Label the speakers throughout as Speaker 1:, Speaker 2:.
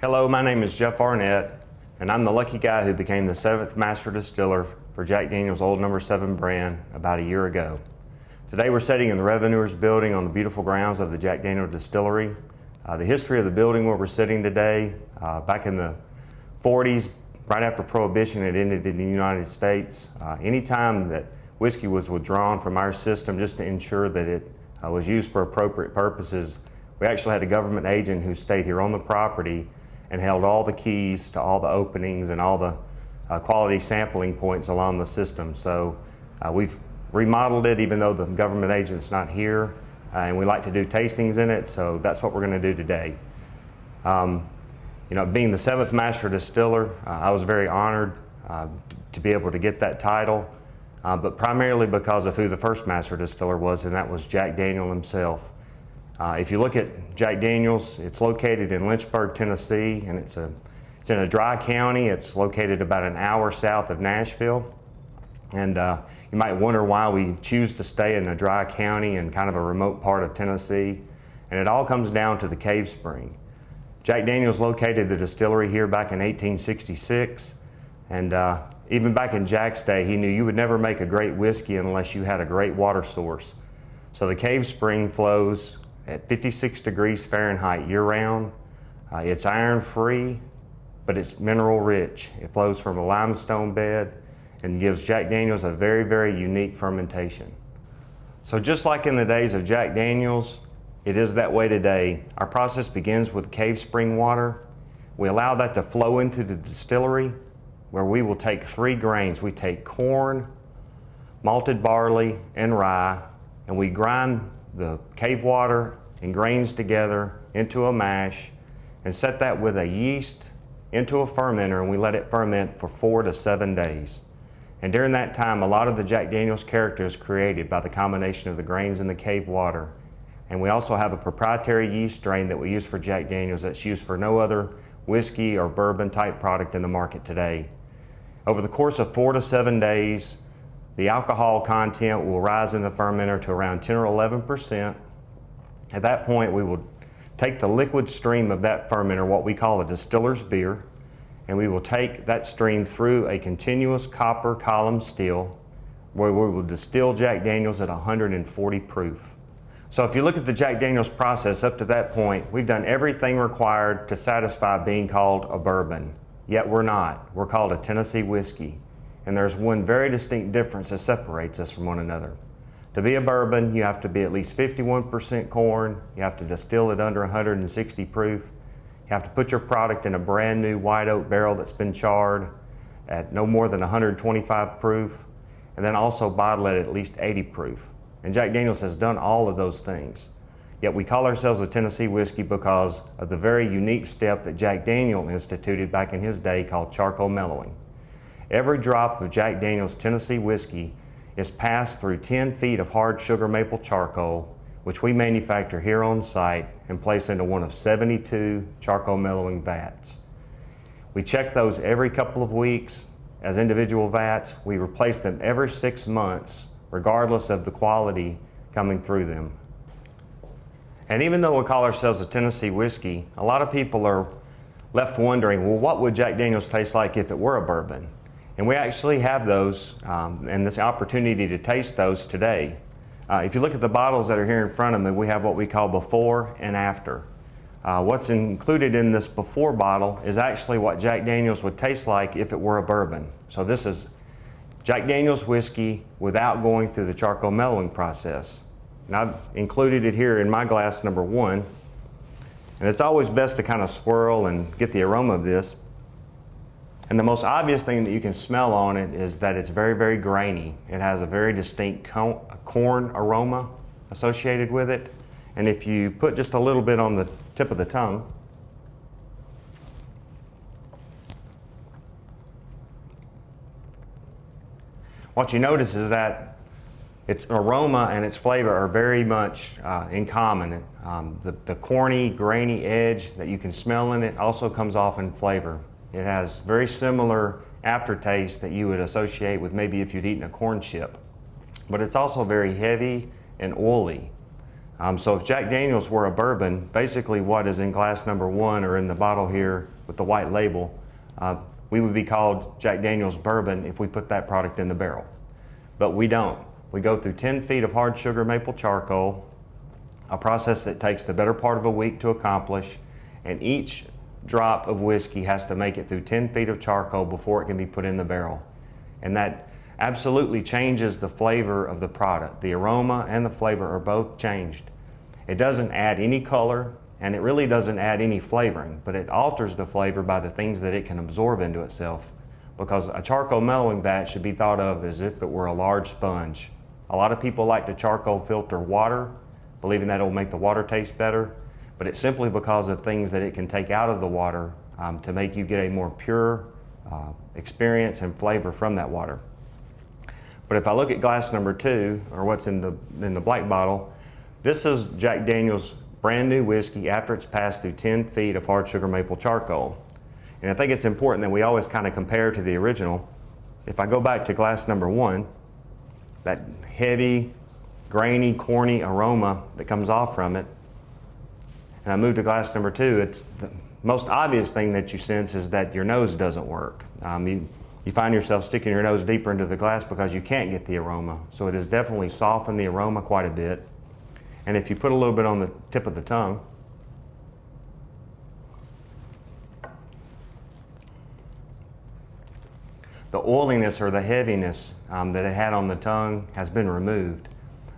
Speaker 1: Hello, my name is Jeff Arnett, and I'm the lucky guy who became the 7th master distiller for Jack Daniel's Old No. 7 brand about a year ago. Today we're sitting in the Revenuers building on the beautiful grounds of the Jack Daniel Distillery. The history of the building where we're sitting today, back in the 40s, right after Prohibition had ended in the United States, anytime that whiskey was withdrawn from our system just to ensure that it was used for appropriate purposes, we actually had a government agent who stayed here on the property and held all the keys to all the openings and all the quality sampling points along the system. So we've remodeled it even though the government agent's not here, and we like to do tastings in it, so that's what we're going to do today. You know, being the 7th master distiller, I was very honored to be able to get that title, but primarily because of who the first master distiller was, and that was Jack Daniel himself. If you look at Jack Daniel's, it's located in Lynchburg, Tennessee, and it's in a dry county. It's located about an hour south of Nashville. And you might wonder why we choose to stay in a dry county in kind of a remote part of Tennessee. And it all comes down to the cave spring. Jack Daniel's located the distillery here back in 1866. And even back in Jack's day, he knew you would never make a great whiskey unless you had a great water source. So the cave spring flows at 56 degrees Fahrenheit year-round. It's iron-free, but it's mineral-rich. It flows from a limestone bed and gives Jack Daniel's a very, very unique fermentation. So just like in the days of Jack Daniel's, it is that way today. Our process begins with cave spring water. We allow that to flow into the distillery, where we will take 3 grains. We take corn, malted barley, and rye, and we grind the cave water and grains together into a mash and set that with a yeast into a fermenter, and we let it ferment for 4 to 7 days. And during that time, a lot of the Jack Daniel's character is created by the combination of the grains and the cave water. And we also have a proprietary yeast strain that we use for Jack Daniel's that's used for no other whiskey or bourbon type product in the market today. Over the course of 4 to 7 days, the alcohol content will rise in the fermenter to around 10 or 11%. At that point, we will take the liquid stream of that fermenter, what we call a distiller's beer, and we will take that stream through a continuous copper column still, where we will distill Jack Daniel's at 140 proof. So if you look at the Jack Daniel's process up to that point, we've done everything required to satisfy being called a bourbon. Yet we're not. We're called a Tennessee whiskey. And there's one very distinct difference that separates us from one another. To be a bourbon, you have to be at least 51% corn, you have to distill it under 160 proof, you have to put your product in a brand new white oak barrel that's been charred at no more than 125 proof, and then also bottle it at least 80 proof. And Jack Daniel's has done all of those things. Yet we call ourselves a Tennessee whiskey because of the very unique step that Jack Daniel instituted back in his day called charcoal mellowing. Every drop of Jack Daniel's Tennessee whiskey is passed through 10 feet of hard sugar maple charcoal, which we manufacture here on site and place into one of 72 charcoal mellowing vats. We check those every couple of weeks as individual vats. We replace them every 6 months, regardless of the quality coming through them. And even though we call ourselves a Tennessee whiskey, a lot of people are left wondering, well, what would Jack Daniel's taste like if it were a bourbon? And we actually have those and this opportunity to taste those today. If you look at the bottles that are here in front of me, we have what we call before and after. What's included in this before bottle is actually what Jack Daniel's would taste like if it were a bourbon. So this is Jack Daniel's whiskey without going through the charcoal mellowing process. And I've included it here in my glass number 1. And it's always best to kind of swirl and get the aroma of this. And the most obvious thing that you can smell on it is that it's very, very grainy. It has a very distinct corn aroma associated with it. And if you put just a little bit on the tip of the tongue, what you notice is that its aroma and its flavor are very much in common. The corny, grainy edge that you can smell in it also comes off in flavor. It has very similar aftertaste that you would associate with maybe if you'd eaten a corn chip. But it's also very heavy and oily. So if Jack Daniel's were a bourbon, basically what is in glass number 1 or in the bottle here with the white label, we would be called Jack Daniel's bourbon if we put that product in the barrel. But we don't. We go through 10 feet of hard sugar maple charcoal, a process that takes the better part of a week to accomplish, and each drop of whiskey has to make it through 10 feet of charcoal before it can be put in the barrel. And that absolutely changes the flavor of the product. The aroma and the flavor are both changed. It doesn't add any color, and it really doesn't add any flavoring, but it alters the flavor by the things that it can absorb into itself, because a charcoal mellowing vat should be thought of as if it were a large sponge. A lot of people like to charcoal filter water, believing that it will make the water taste better, but it's simply because of things that it can take out of the water to make you get a more pure experience and flavor from that water. But if I look at glass number 2, or what's in the black bottle, this is Jack Daniel's brand new whiskey after it's passed through 10 feet of hard sugar maple charcoal. And I think it's important that we always kind of compare to the original. If I go back to glass number 1, that heavy, grainy, corny aroma that comes off from it, and I move to glass number 2, it's the most obvious thing that you sense is that your nose doesn't work. You find yourself sticking your nose deeper into the glass because you can't get the aroma. So it has definitely softened the aroma quite a bit. And if you put a little bit on the tip of the tongue, the oiliness or the heaviness that it had on the tongue has been removed.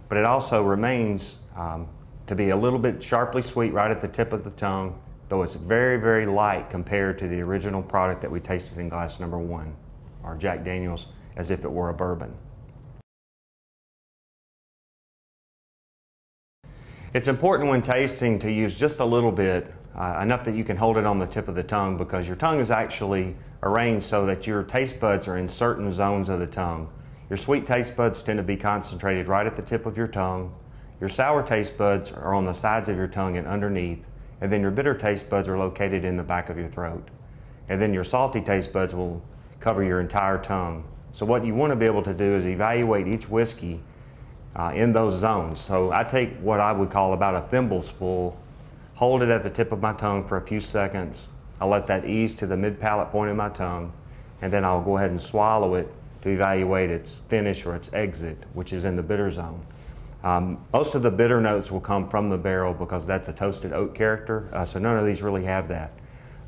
Speaker 1: But it also remains to be a little bit sharply sweet right at the tip of the tongue, though it's very, very light compared to the original product that we tasted in glass number 1, or Jack Daniel's as if it were a bourbon. It's important when tasting to use just a little bit, enough that you can hold it on the tip of the tongue, because your tongue is actually arranged so that your taste buds are in certain zones of the tongue. Your sweet taste buds tend to be concentrated right at the tip of your tongue. Your sour taste buds are on the sides of your tongue and underneath, and then your bitter taste buds are located in the back of your throat. And then your salty taste buds will cover your entire tongue. So what you want to be able to do is evaluate each whiskey in those zones. So I take what I would call about a thimbleful, hold it at the tip of my tongue for a few seconds. I'll let that ease to the mid-palate point of my tongue, and then I'll go ahead and swallow it to evaluate its finish or its exit, which is in the bitter zone. Most of the bitter notes will come from the barrel because that's a toasted oak character, so none of these really have that.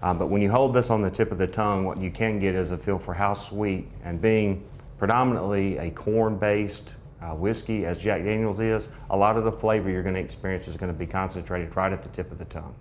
Speaker 1: But when you hold this on the tip of the tongue, what you can get is a feel for how sweet, and being predominantly a corn-based whiskey as Jack Daniel's is, a lot of the flavor you're going to experience is going to be concentrated right at the tip of the tongue.